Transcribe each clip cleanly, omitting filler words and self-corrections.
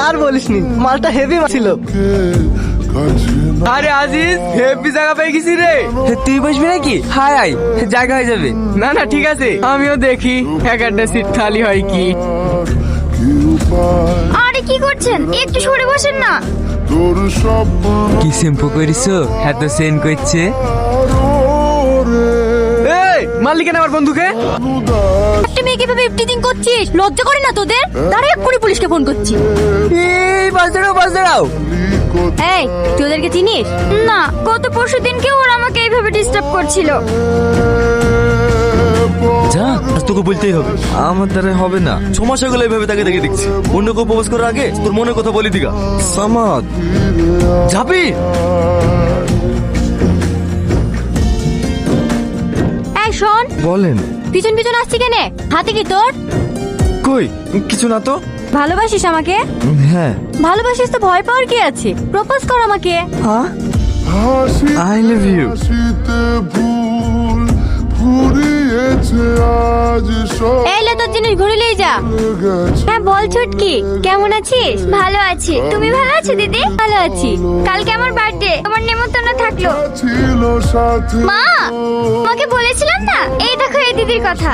আর বলিসনি, মালটা হেভি ছিল। আরে আজিজ, হেভি জায়গা পেয়ে গেছি রে। তুই বসবি নাকি? হাই হাই, জায়গা হয়ে যাবে। না না ঠিক আছে, আমিও দেখি এক একটা সিট খালি হয় কি। আরে কি করছেন, একটু সরে বসেন না। কি শ্যাম্পু করিছো, এত সেন করছে। এই মালিকেন আমার বন্ধুকে। একটা মেয়েকে ভাবে ইফটিজিং করছিস, লজ্জা করে না তোদের? তারা এক্ষুনি পুলিশকে ফোন করছি। এই বাস দাঁড়াও। এই তুই ওদেরকে চিনিস? না, গত পরশু দিনকে ওরা আমাকে এইভাবে ডিস্টার্ব করছিল। যা, আজ তোকে বলতেই হবে। আমার দ্বারা হবে না, 6 মাস হয়ে গেল এইভাবে তাকে দেখে দেখছি। অন্য কেউ প্রপোজ করার আগে তোর মনের কথা বলি দিগা। সামাদ যাবি? এই শোন, বলেন। পিছন পিছন আসছি কেনে? হাতে কি তোর? কই কিছু না তো। ভালোবাসিস আমাকে? হ্যাঁ। ভালোবাসিস তো ভয় পাওয়ার কি আছে? প্রপোজ কর আমাকে। হ্যাঁ, আই লাভ ইউ। এই লে তোর জিনিস ঘুরিলেই যা। হ্যাঁ বল ছুটকি, কেমন আছিস? ভালো আছি, তুমি ভালো আছো দিদি? ভালো আছি। কালকে আমার বার্থডে, তোমার নেমন্তন্ন থাকলো। মা, তোমাকে বলেছিলাম না, এই দেখো এই দিদির কথা।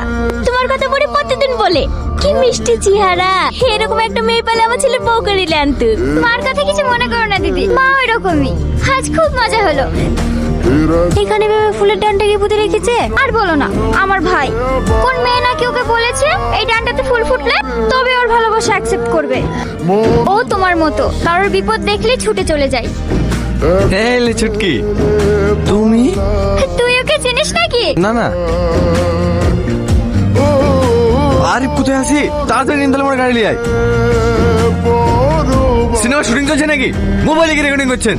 তোমার কথা পরে প্রতিদিন বলে কি মিষ্টি চেহারা, এরকম একটা মেয়ে পেলে আমার ছেলে বউ করিলে আনতো। মার কথা কিছু মনে করো না দিদি, মা ওই রকমই। আজ খুব মজা হলো। এখানে ভেবে ফুলের ডানটাকে পুঁতে রেখেছে। আর বলো না, আমার ভাই কোন মেয়ে নাকি ওকে বলেছে এই ডানটাতে ফুল ফুটলে তবে ওর ভালোবাসা অ্যাকসেপ্ট করবে। ও তোমার মতো কারোর বিপদ দেখলে ছুটে চলে যায়। এই লে ছুটকি, তুমি? তুই ওকে চিনিস নাকি? না না। আরিফ কোথায় আছি? তাড়াতাড়ি নিন, তাহলে আমার গাড়ি নিয়ে আয়। সিনেমা শুটিং চলছে নাকি? মোবাইলে কি রেকর্ডিং করছেন?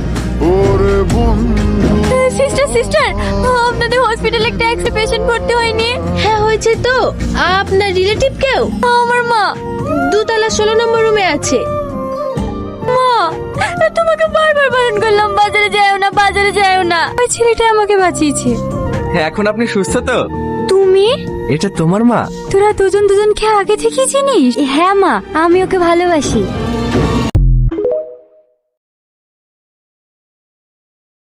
সিস্টার সিস্টার, আপনাদের হসপিটালে একটা এক্সরে পেশেন্ট ভর্তি হয়নি? হ্যাঁ হয়েছে তো। আপনার রিলেটিভ কেউ? আমার মা 2তলা 16 নম্বর রুমে আছে। মা, তোমাকে বারবার বারণ করলাম বাজারে যাও না, বাজারে যাও না। ওই ছেলেটা আমাকে বাঁচিয়েছে। এখন আপনি সুস্থ তো? তুমি? এটা তোমার মা? তোরা দুজনকে আগে থেকেই চিনিস? হ্যাঁ মা, আমি ওকে ভালোবাসি।